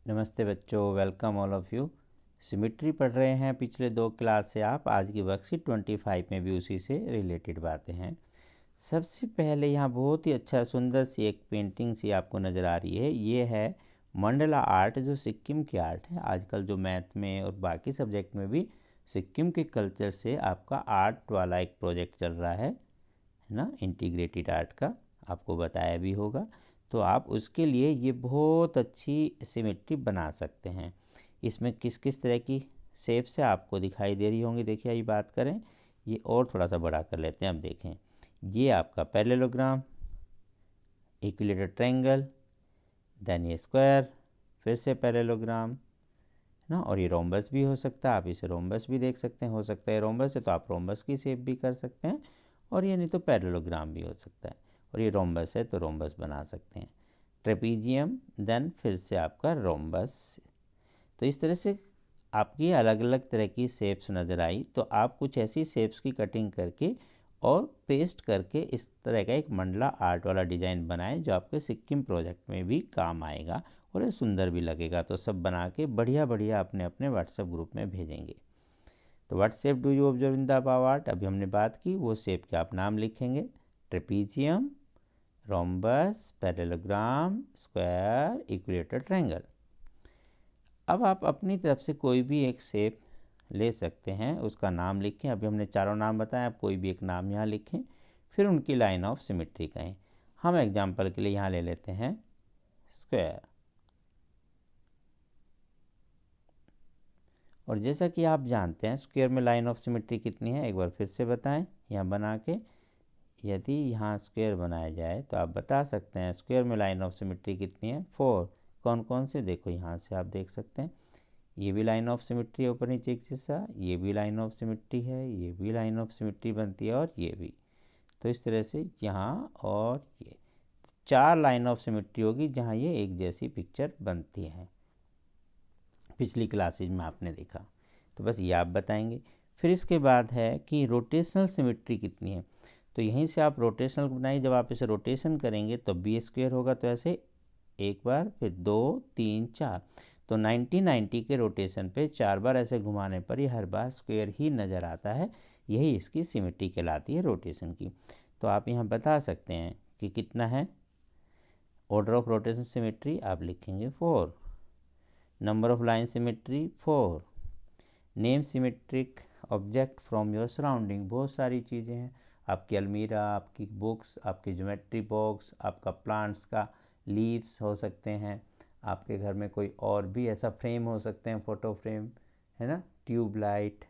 नमस्ते बच्चों, welcome all of you. Symmetry पढ़ रहे हैं पिछले 2 क्लास से आप। आज की वर्कशीट 25 में भी उसी से रिलेटेड बातें हैं। सबसे पहले यहाँ बहुत ही अच्छा सुंदर सी एक पेंटिंग सी आपको नज़र आ रही है। ये है मंडला आर्ट, जो सिक्किम की आर्ट है। आजकल जो मैथ में और बाकी सब्जेक्ट में भी सिक्किम के कल्चर से आपका आर्ट वाला एक प्रोजेक्ट चल रहा है ना, इंटीग्रेटेड आर्ट का, आपको बताया भी होगा। तो आप उसके लिए ये बहुत अच्छी सिमेट्री बना सकते हैं। इसमें किस किस तरह की शेप से आपको दिखाई दे रही होंगी। देखिए, ये बात करें, ये और थोड़ा सा बड़ा कर लेते हैं। अब देखें, ये आपका पैरेललोग्राम, इक्विलेटरल ट्रायंगल, देन ये स्क्वायर, फिर से पैरेललोग्राम ना, और ये रोम्बस भी हो सकता है। आप इसे रोम्बस भी देख सकते हैं। हो सकता है रोम्बस है तो आप रोम्बस की शेप भी कर सकते हैं, और ये नहीं तो पैरेललोग्राम भी हो सकता है। और ये रोम्बस है तो रोम्बस बना सकते हैं। ट्रेपीजियम, देन फिर से आपका रोम्बस। तो इस तरह से आपकी अलग अलग तरह की शेप्स नज़र आई। तो आप कुछ ऐसी शेप्स की कटिंग करके और पेस्ट करके इस तरह का एक मंडला आर्ट वाला डिज़ाइन बनाएं, जो आपके सिक्किम प्रोजेक्ट में भी काम आएगा और ये सुंदर भी लगेगा। तो सब बना के बढ़िया बढ़िया अपने अपने व्हाट्सएप ग्रुप में भेजेंगे। तो what shape do you observe in the above art? अभी हमने बात की, वो शेप के आप नाम लिखेंगे। Trapezium, rhombus, parallelogram, square, equilateral triangle. अब आप अपनी तरफ से कोई भी एक शेप ले सकते हैं, उसका नाम लिखें। अभी हमने चारों नाम बताए, आप कोई भी एक नाम यहाँ लिखें, फिर उनकी लाइन ऑफ सिमेट्री कहें। हम एग्जांपल के लिए यहाँ ले लेते हैं स्क्वायर। और जैसा कि आप जानते हैं स्क्वायर में लाइन ऑफ सिमेट्री कितनी है, एक बार फिर से बताएं यहाँ बना के। यदि यहाँ स्क्वायर बनाया जाए तो आप बता सकते हैं स्क्वायर में लाइन ऑफ सिमेट्री कितनी है, 4। कौन कौन से? देखो, यहाँ से आप देख सकते हैं, ये भी लाइन ऑफ सिमेट्री है ऊपर नीचे एक जैसा, ये भी लाइन ऑफ सिमेट्री है, ये भी लाइन ऑफ सिमेट्री बनती है, और ये भी। तो इस तरह से यहाँ और ये 4 लाइन ऑफ सिमेट्री होगी जहाँ ये एक जैसी पिक्चर बनती है। पिछली क्लासेज में आपने देखा। तो बस ये आप बताएंगे। फिर इसके बाद है कि रोटेशनल सिमेट्री कितनी है। तो यहीं से आप रोटेशनल बनाइए। जब आप इसे रोटेशन करेंगे तो बी स्क्वायर होगा, तो ऐसे एक बार, फिर 2, 3, 4। तो 90 के रोटेशन पे 4 बार ऐसे घुमाने पर ये हर बार स्क्वायर ही नज़र आता है। यही इसकी सिमेट्री कहलाती है रोटेशन की। तो आप यहाँ बता सकते हैं कि कितना है। ऑर्डर ऑफ रोटेशन सिमेट्री आप लिखेंगे 4। Number of line symmetry 4। Name symmetric object from your surrounding, बहुत सारी चीज़ें हैं। आपकी अलमीरा, आपकी बुक्स, आपकी ज्योमेट्री बॉक्स, आपका प्लांट्स का लीव्स हो सकते हैं। आपके घर में कोई और भी ऐसा फ्रेम हो सकते हैं, फ़ोटो फ्रेम है ना, ट्यूब लाइट,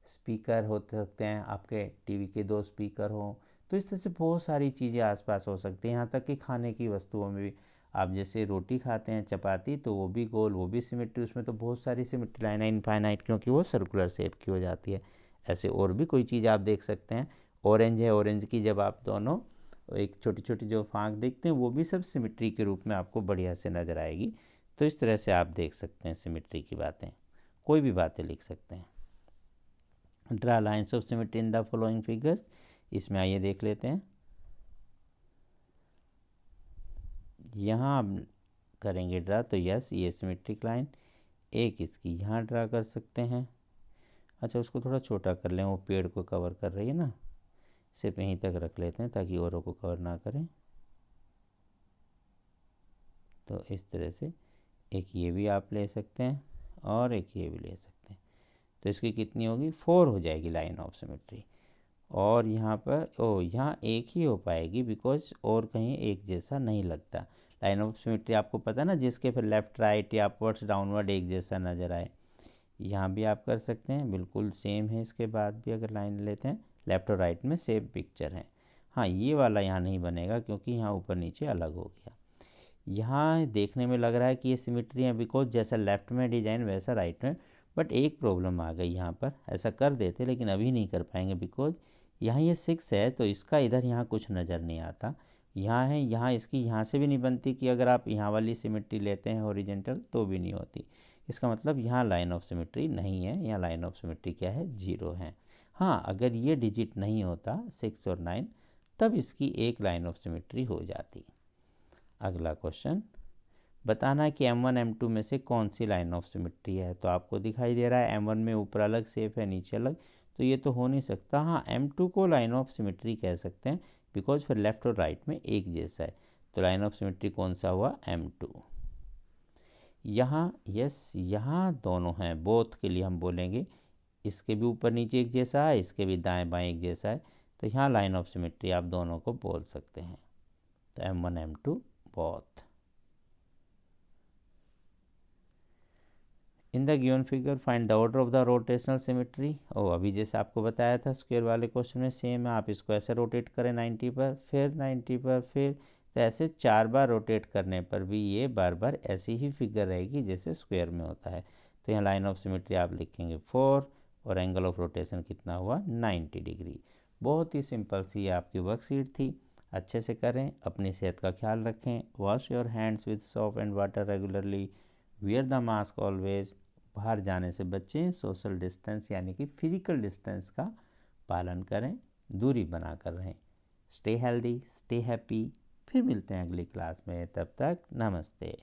स्पीकर हो सकते हैं, आपके टीवी के 2 स्पीकर हों। तो इस तरह से बहुत सारी चीज़ें आसपास हो सकती हैं। यहाँ तक कि खाने की वस्तुओं में भी, आप जैसे रोटी खाते हैं, चपाती, तो वो भी गोल, वो भी सिमेट्री, उसमें तो बहुत सारी सिमेट्री लाइन है इनफाइनाइट, क्योंकि वो सर्कुलर शेप की हो जाती है। ऐसे और भी कोई चीज़ आप देख सकते हैं। ऑरेंज है, ऑरेंज की जब आप दोनों एक छोटी छोटी जो फाँक देखते हैं, वो भी सब सिमेट्री के रूप में आपको बढ़िया से नज़र आएगी। तो इस तरह से आप देख सकते हैं सिमेट्री की बातें, कोई भी बातें लिख सकते हैं। Draw lines of symmetry in the following figures. इसमें आइए देख लेते हैं। यहाँ आप करेंगे ड्रा, तो यस, ये सिमेट्रिक लाइन एक इसकी यहाँ ड्रा कर सकते हैं। अच्छा, उसको थोड़ा छोटा कर लें, वो पेड़ को कवर कर रही है ना, सिर्फ यहीं तक रख लेते हैं ताकि औरों को कवर ना करें। तो इस तरह से एक ये भी आप ले सकते हैं और एक ये भी ले सकते हैं। तो इसकी कितनी होगी, 4 हो जाएगी लाइन ऑफ सिमेट्री। और यहाँ पर यहाँ एक ही हो पाएगी, बिकॉज और कहीं एक जैसा नहीं लगता। लाइन ऑफ सिमेट्री आपको पता है ना, जिसके फिर लेफ्ट राइट या अपवर्ड्स डाउनवर्ड एक जैसा नज़र आए। यहाँ भी आप कर सकते हैं, बिल्कुल सेम है। इसके बाद भी अगर लाइन लेते हैं, लेफ्ट और राइट में सेम पिक्चर है। हाँ, ये वाला यहाँ नहीं बनेगा क्योंकि यहाँ ऊपर नीचे अलग हो गया। यहाँ देखने में लग रहा है कि ये सिमेट्री है, बिकॉज जैसा लेफ्ट में डिजाइन वैसा राइट में। बट एक प्रॉब्लम आ गई यहाँ पर, ऐसा कर देते लेकिन अभी नहीं कर पाएंगे, बिकॉज यहाँ ये 6 है तो इसका इधर यहाँ कुछ नज़र नहीं आता। यहाँ है, यहाँ इसकी यहाँ से भी नहीं बनती, कि अगर आप यहाँ वाली सिमेट्री लेते हैं हॉरिजेंटल तो भी नहीं होती। इसका मतलब यहाँ लाइन ऑफ सिमेट्री नहीं है, यहाँ लाइन ऑफ सिमेट्री क्या है, 0 है। हाँ, अगर ये डिजिट नहीं होता 6 और 9, तब इसकी एक लाइन ऑफ सिमेट्री हो जाती। अगला क्वेश्चन, बताना है कि M1 M2 में से कौन सी लाइन ऑफ सिमेट्री है। तो आपको दिखाई दे रहा है M1 में ऊपर अलग शेप है, नीचे अलग, तो ये तो हो नहीं सकता। हाँ, M2 को लाइन ऑफ सिमेट्री कह सकते हैं, बिकॉज फिर लेफ्ट और राइट में एक जैसा है। तो लाइन ऑफ सिमेट्री कौन सा हुआ? M2। यहाँ यस, यहाँ दोनों हैं, बोथ के लिए हम बोलेंगे इसके भी ऊपर नीचे एक जैसा है, इसके भी दाएं बाएं एक जैसा है, तो यहाँ लाइन ऑफ सिमेट्री आप दोनों को बोल सकते हैं। तो M1 M2 both. In the given figure find the order of the rotational symmetry. अभी जैसे आपको बताया था स्क्वायर वाले क्वेश्चन में सेम है, आप इसको ऐसे रोटेट करें 90 पर, फिर 90 पर, फिर, तो ऐसे 4 बार रोटेट करने पर भी ये बार बार ऐसी ही फिगर रहेगी जैसे स्क्वायर में होता है। तो यहाँ लाइन ऑफ सिमेट्री आप लिखेंगे 4 और एंगल ऑफ रोटेशन कितना हुआ? 90 डिग्री। बहुत ही सिंपल सी आपकी वर्कशीट थी। अच्छे से करें, अपनी सेहत का ख्याल रखें, wash your hands with soap and water regularly, wear the mask always, बाहर जाने से बचें, सोशल डिस्टेंस यानी कि फिजिकल डिस्टेंस का पालन करें, दूरी बनाकर रहें। Stay healthy, stay happy. फिर मिलते हैं अगली क्लास में, तब तक नमस्ते।